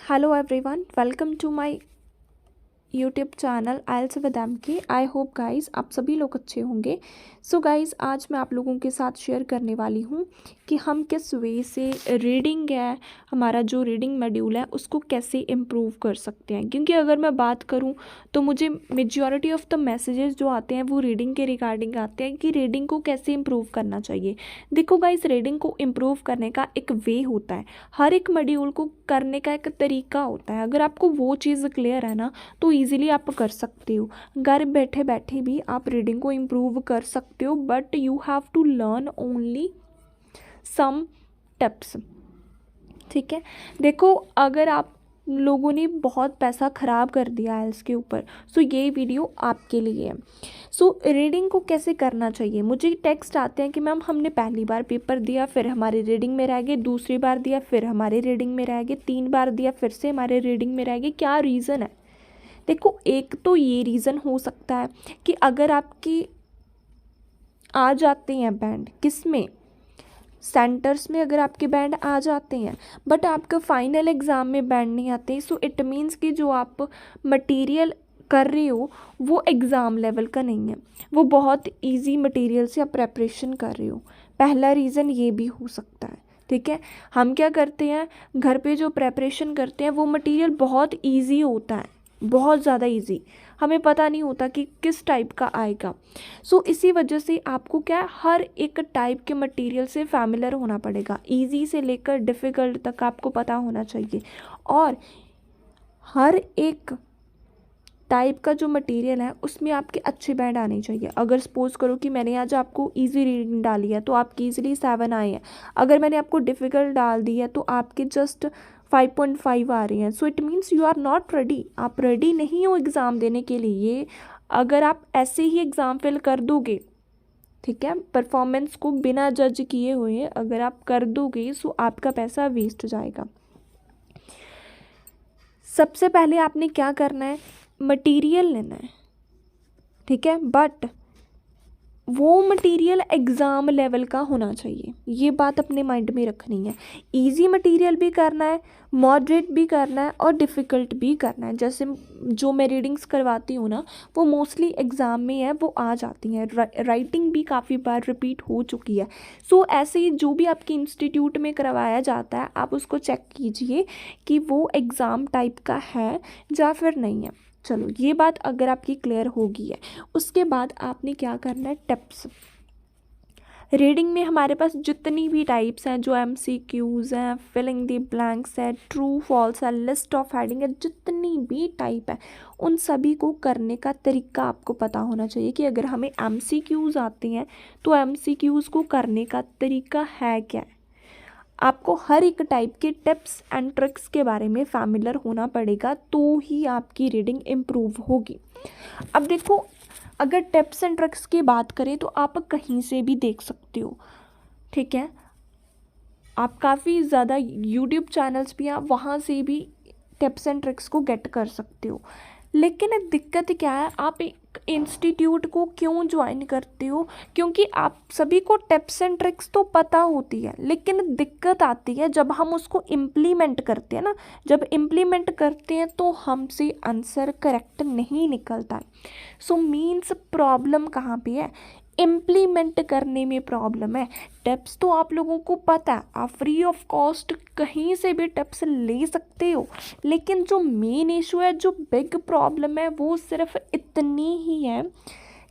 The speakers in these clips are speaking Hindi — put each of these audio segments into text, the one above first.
Hello everyone, welcome to my YouTube channel आइल्स with M K. I hope guys आप सभी लोग अच्छे होंगे। सो गाइज़ आज मैं आप लोगों के साथ शेयर करने वाली हूँ कि हम किस वे से रीडिंग है, हमारा जो रीडिंग मॉड्यूल है उसको कैसे इम्प्रूव कर सकते हैं। क्योंकि अगर मैं बात करूँ तो मुझे मेजॉरिटी ऑफ द मैसेजेस जो आते हैं वो रीडिंग के रिगार्डिंग आते हैं कि रीडिंग को कैसे इम्प्रूव करना चाहिए। देखो गाइज़, रीडिंग को इम्प्रूव करने का एक वे होता है, हर एक मॉड्यूल को करने का एक तरीका होता है। अगर आपको वो चीज़ क्लियर है ना तो ईजिली आप कर सकते हो। घर बैठे बैठे भी आप रीडिंग को इम्प्रूव कर सकते हो, but you have to learn only some tips. ठीक है, देखो अगर आप लोगों ने बहुत पैसा ख़राब कर दिया है इसके ऊपर, सो ये वीडियो आपके लिए है। सो रीडिंग को कैसे करना चाहिए। मुझे टेक्स्ट आते हैं कि मैम हमने पहली बार पेपर दिया, फिर हमारी रीडिंग में रह गए, दूसरी बार दिया फिर हमारी रीडिंग में रह गए, 3 बार दिया फिर से हमारे रीडिंग में रह गए, क्या रीज़न है। देखो, एक तो ये रीज़न हो सकता है कि अगर आपकी आ जाते हैं बैंड, किस में, सेंटर्स में अगर आपके बैंड आ जाते हैं बट आपका फाइनल एग्ज़ाम में बैंड नहीं आते, सो इट मीन्स कि जो आप मटेरियल कर रहे हो वो एग्ज़ाम लेवल का नहीं है, वो बहुत इजी मटेरियल से आप प्रेपरेशन कर रहे हो। पहला रीज़न ये भी हो सकता है। ठीक है, हम क्या करते हैं, घर पे जो प्रेपरेशन करते हैं वो मटेरियल बहुत इजी होता है, बहुत ज़्यादा इजी, हमें पता नहीं होता कि किस टाइप का आएगा। सो इसी वजह से आपको क्या है, हर एक टाइप के मटेरियल से फैमिलियर होना पड़ेगा। इजी से लेकर डिफ़िकल्ट तक आपको पता होना चाहिए, और हर एक टाइप का जो मटेरियल है उसमें आपके अच्छे बैंड आने चाहिए। अगर सपोज़ करो कि मैंने आज आपको इजी रीडिंग डाली है तो आपकी इजीली 7 आए हैं, अगर मैंने आपको डिफ़िकल्ट डाल दी है तो आपके जस्ट 5.5 आ रहे हैं। So it means you are not ready, आप रेडी नहीं हो एग्ज़ाम देने के लिए। अगर आप ऐसे ही एग्ज़ाम फिल कर दोगे, ठीक है, परफॉर्मेंस को बिना जज किए हुए अगर आप कर दोगे सो आपका पैसा वेस्ट जाएगा। सबसे पहले आपने क्या करना है, मटेरियल लेना है। ठीक है, बट वो मटेरियल एग्ज़ाम लेवल का होना चाहिए, ये बात अपने माइंड में रखनी है। इजी मटेरियल भी करना है, मॉडरेट भी करना है, और डिफ़िकल्ट भी करना है। जैसे जो मैं रीडिंग्स करवाती हूँ ना वो मोस्टली एग्ज़ाम में है, वो आ जाती हैं, राइटिंग भी काफ़ी बार रिपीट हो चुकी है। सो ऐसे ही जो भी आपके इंस्टीट्यूट में करवाया जाता है आप उसको चेक कीजिए कि वो एग्ज़ाम टाइप का है या फिर नहीं है। चलो, ये बात अगर आपकी क्लियर होगी है, उसके बाद आपने क्या करना है, टिप्स। रीडिंग में हमारे पास जितनी भी टाइप्स हैं, जो MCQs हैं, फिलिंग द ब्लैंक्स है, ट्रू फॉल्स है, लिस्ट ऑफ हेडिंग है, जितनी भी टाइप है उन सभी को करने का तरीका आपको पता होना चाहिए कि अगर हमें MCQs आते हैं तो MCQs को करने का तरीका है क्या है। आपको हर एक टाइप के टिप्स एंड ट्रिक्स के बारे में फैमिलियर होना पड़ेगा, तो ही आपकी रीडिंग इम्प्रूव होगी। अब देखो, अगर टिप्स एंड ट्रिक्स की बात करें तो आप कहीं से भी देख सकते हो। ठीक है, आप काफ़ी ज़्यादा यूट्यूब चैनल्स भी हैं, वहाँ से भी टिप्स एंड ट्रिक्स को गेट कर सकते हो। लेकिन दिक्कत क्या है, आप एक इंस्टीट्यूट को क्यों ज्वाइन करते हो, क्योंकि आप सभी को टिप्स एंड ट्रिक्स तो पता होती है, लेकिन दिक्कत आती है जब हम उसको इम्प्लीमेंट करते हैं ना। जब इम्प्लीमेंट करते हैं तो हमसे आंसर करेक्ट नहीं निकलता है। सो मीन्स प्रॉब्लम कहाँ पे है, इम्प्लीमेंट करने में प्रॉब्लम है। टिप्स तो आप लोगों को पता है, आप फ्री ऑफ कॉस्ट कहीं से भी टिप्स ले सकते हो, लेकिन जो मेन इशू है, जो बिग प्रॉब्लम है, वो सिर्फ इतनी ही है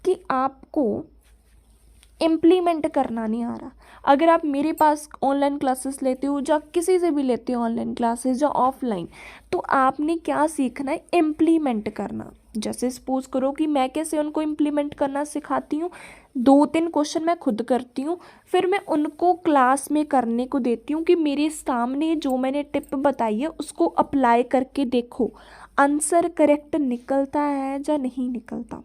कि आपको इम्प्लीमेंट करना नहीं आ रहा। अगर आप मेरे पास ऑनलाइन क्लासेस लेते हो या किसी से भी लेते हो ऑनलाइन क्लासेस या ऑफलाइन, तो आपने क्या सीखना है, इम्प्लीमेंट करना। जैसे सपोज करो कि मैं कैसे उनको इम्प्लीमेंट करना सिखाती हूँ, 2-3 क्वेश्चन मैं खुद करती हूँ, फिर मैं उनको क्लास में करने को देती हूँ कि मेरे सामने जो मैंने टिप बताई है उसको अप्लाई करके देखो, आंसर करेक्ट निकलता है या नहीं निकलता।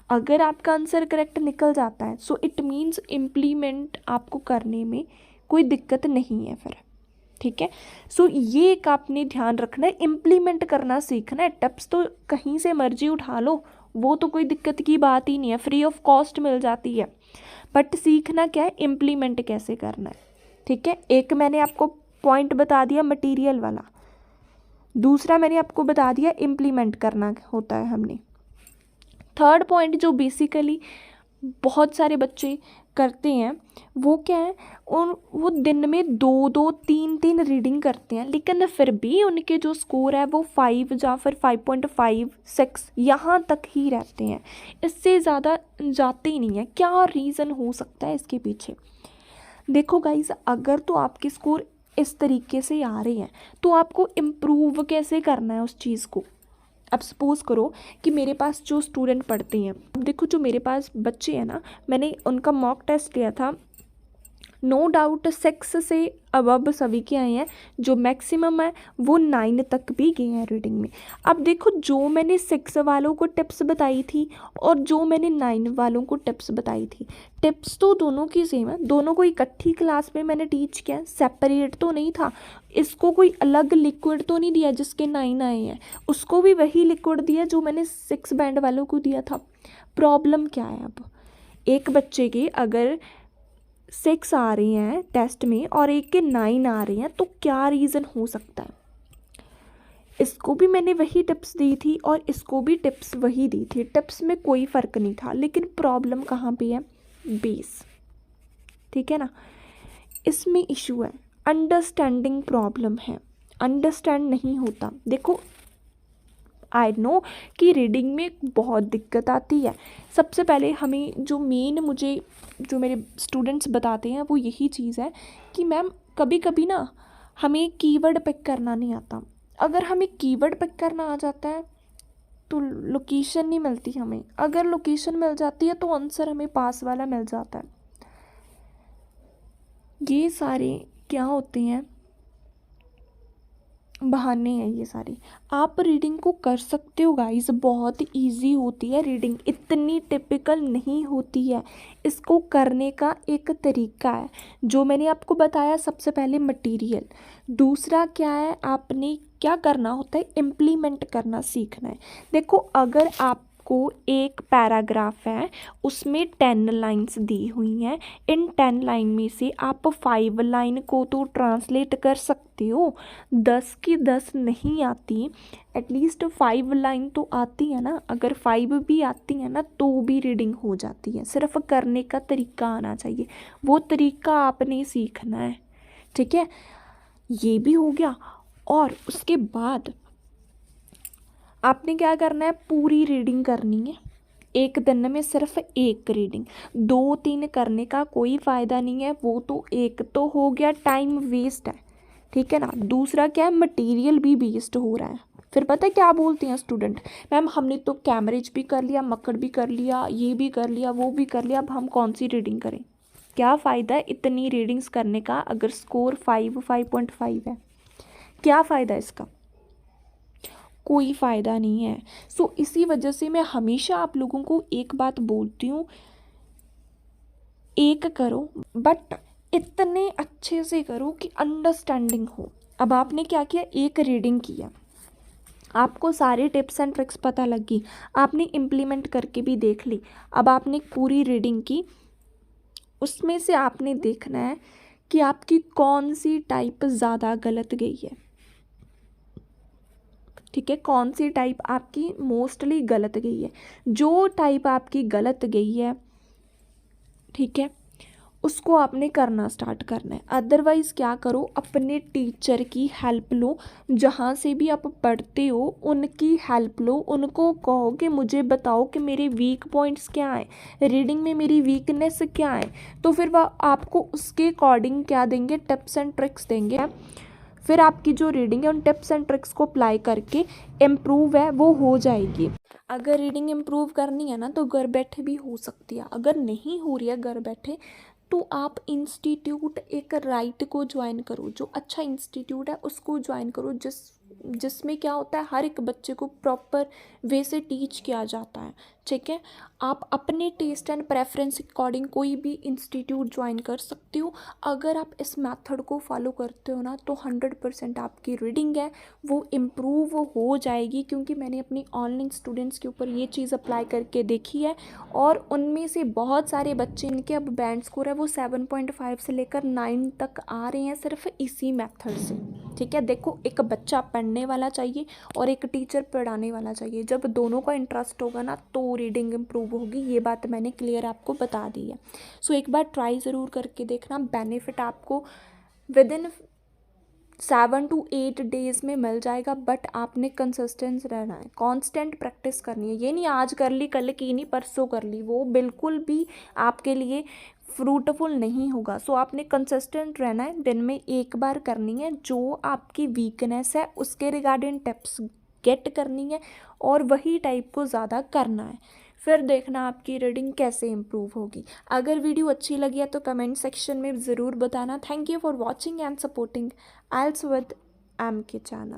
अगर आपका आंसर करेक्ट निकल जाता है सो इट मीन्स इम्प्लीमेंट आपको करने में कोई दिक्कत नहीं है फिर। ठीक है, सो ये एक आपने ध्यान रखना है, इम्प्लीमेंट करना सीखना है। टिप्स तो कहीं से मर्जी उठा लो, वो तो कोई दिक्कत की बात ही नहीं है, फ्री ऑफ कॉस्ट मिल जाती है, बट सीखना क्या है, इम्प्लीमेंट कैसे करना है। ठीक है, एक मैंने आपको पॉइंट बता दिया मटेरियल वाला, दूसरा मैंने आपको बता दिया इम्प्लीमेंट करना होता है हमने। थर्ड पॉइंट जो बेसिकली बहुत सारे बच्चे करते हैं वो क्या है, और वो दिन में 2-2 3-3 रीडिंग करते हैं, लेकिन फिर भी उनके जो स्कोर है वो 5 या फिर 5.5 6 यहाँ तक ही रहते हैं, इससे ज़्यादा जाते ही नहीं है। क्या रीज़न हो सकता है इसके पीछे? देखो गाइस, अगर तो आपके स्कोर इस तरीके से आ रहे हैं तो आपको इम्प्रूव कैसे करना है उस चीज़ को। अब सपोज़ करो कि मेरे पास जो स्टूडेंट पढ़ते हैं, अब देखो जो मेरे पास बच्चे हैं ना, मैंने उनका मॉक टेस्ट लिया था, नो डाउट 6 से अबव सभी के आए हैं, जो मैक्सिमम है वो 9 तक भी गए हैं रीडिंग में। अब देखो जो मैंने 6 वालों को टिप्स बताई थी और जो मैंने 9 वालों को टिप्स बताई थी, टिप्स तो दोनों की सेम है, दोनों को इकट्ठी क्लास में मैंने टीच किया, सेपरेट तो नहीं था। इसको कोई अलग लिक्विड तो नहीं दिया जिसके 9 आए हैं, उसको भी वही लिक्विड दिया जो मैंने 6 बैंड वालों को दिया था। प्रॉब्लम क्या है? अब एक बच्चे के अगर 6 आ रहे हैं टेस्ट में और एक के 9 आ रहे हैं, तो क्या रीज़न हो सकता है? इसको भी मैंने वही टिप्स दी थी और इसको भी टिप्स वही दी थी, टिप्स में कोई फ़र्क नहीं था, लेकिन प्रॉब्लम कहाँ पे है? बेस, ठीक है ना, इसमें इशू है, अंडरस्टैंडिंग प्रॉब्लम है, अंडरस्टैंड नहीं होता। देखो आई नो कि रीडिंग में बहुत दिक्कत आती है। सबसे पहले हमें जो मेन मुझे जो मेरे स्टूडेंट्स बताते हैं वो यही चीज़ है कि मैम कभी कभी ना हमें कीवर्ड पिक करना नहीं आता। अगर हमें कीवर्ड पिक करना आ जाता है तो लोकेशन नहीं मिलती हमें, अगर लोकेशन मिल जाती है तो आंसर हमें पास वाला मिल जाता है। ये सारे क्या होते हैं? बहाने हैं ये सारे। आप रीडिंग को कर सकते हो गाइस, बहुत इजी होती है रीडिंग, इतनी टिपिकल नहीं होती है। इसको करने का एक तरीका है जो मैंने आपको बताया। सबसे पहले मटेरियल, दूसरा क्या है, आपने क्या करना होता है, इम्प्लीमेंट करना सीखना है। देखो अगर आपको एक पैराग्राफ है, उसमें 10 लाइन्स दी हुई हैं, इन 10 लाइन में से आप 5 लाइन को तो ट्रांसलेट कर सकते हो, 10 की 10 नहीं आती, एटलीस्ट 5 लाइन तो आती है ना। अगर 5 भी आती है ना तो भी रीडिंग हो जाती है, सिर्फ करने का तरीका आना चाहिए, वो तरीका आपने सीखना है, ठीक है। ये भी हो गया। और उसके बाद आपने क्या करना है, पूरी रीडिंग करनी है, एक दिन में सिर्फ एक रीडिंग, 2-3 करने का कोई फ़ायदा नहीं है। वो तो एक तो हो गया, टाइम वेस्ट है, ठीक है ना। दूसरा क्या है, मटेरियल भी वेस्ट हो रहा है। फिर पता है क्या बोलते हैं स्टूडेंट, मैम हमने तो कैमरेज भी कर लिया, मक्कड़ भी कर लिया, ये भी कर लिया, वो भी कर लिया, अब हम कौन सी रीडिंग करें? क्या फ़ायदा है इतनी रीडिंग्स करने का अगर स्कोर 5.5 है? क्या फ़ायदा इसका? कोई फ़ायदा नहीं है। सो इसी वजह से मैं हमेशा आप लोगों को एक बात बोलती हूँ, एक करो बट इतने अच्छे से करो कि अंडरस्टैंडिंग हो। अब आपने क्या किया, एक रीडिंग किया, आपको सारे टिप्स एंड ट्रिक्स पता लगी, आपने इम्प्लीमेंट करके भी देख ली, अब आपने पूरी रीडिंग की, उसमें से आपने देखना है कि आपकी कौन सी टाइप ज़्यादा गलत गई है, ठीक है, कौन सी टाइप आपकी मोस्टली गलत गई है। जो टाइप आपकी गलत गई है, ठीक है, उसको आपने करना स्टार्ट करना है। अदरवाइज़ क्या करो, अपने टीचर की हेल्प लो, जहाँ से भी आप पढ़ते हो उनकी हेल्प लो, उनको कहो कि मुझे बताओ कि मेरे वीक पॉइंट्स क्या हैं, रीडिंग में मेरी वीकनेस क्या है, तो फिर वह आपको उसके अकॉर्डिंग क्या देंगे, टिप्स एंड ट्रिक्स देंगे। फिर आपकी जो रीडिंग है उन टिप्स एंड ट्रिक्स को अप्लाई करके इम्प्रूव है वो हो जाएगी। अगर रीडिंग इम्प्रूव करनी है ना तो घर बैठे भी हो सकती है, अगर नहीं हो रही है घर बैठे तो आप इंस्टीट्यूट एक राइट को ज्वाइन करो, जो अच्छा इंस्टीट्यूट है उसको ज्वाइन करो, जिसमें क्या होता है, हर एक बच्चे को प्रॉपर वे से टीच किया जाता है, ठीक है। आप अपने टेस्ट एंड प्रेफरेंस अकॉर्डिंग कोई भी इंस्टीट्यूट ज्वाइन कर सकते हो। अगर आप इस मेथड को फॉलो करते हो ना तो 100% आपकी रीडिंग है वो इम्प्रूव हो जाएगी, क्योंकि मैंने अपनी ऑनलाइन स्टूडेंट्स के ऊपर ये चीज़ अप्लाई करके देखी है और उनमें से बहुत सारे बच्चे इनके अब बैंड स्कोर है वो 7.5 से लेकर 9 तक आ रहे हैं सिर्फ इसी मेथड से, ठीक है। देखो, एक बच्चा पढ़ने वाला चाहिए और एक टीचर पढ़ाने वाला चाहिए, जब दोनों का इंटरेस्ट होगा ना तो रीडिंग इम्प्रूव होगी। ये बात मैंने क्लियर आपको बता दी है। सो एक बार ट्राई ज़रूर करके देखना, बेनिफिट आपको विदिन 7 to 8 डेज़ में मिल जाएगा। बट आपने कंसिस्टेंस रहना है, कांस्टेंट प्रैक्टिस करनी है। ये नहीं आज कर ली कल की नहीं परसों कर ली, वो बिल्कुल भी आपके लिए फ्रूटफुल नहीं होगा। सो आपने कंसिस्टेंट रहना है, दिन में एक बार करनी है, जो आपकी वीकनेस है उसके रिगार्डिंग टिप्स गेट करनी है और वही टाइप को ज़्यादा करना है। फिर देखना आपकी रीडिंग कैसे इम्प्रूव होगी। अगर वीडियो अच्छी लगी है तो कमेंट सेक्शन में ज़रूर बताना। Thank you for watching and supporting IELTS with M K channel.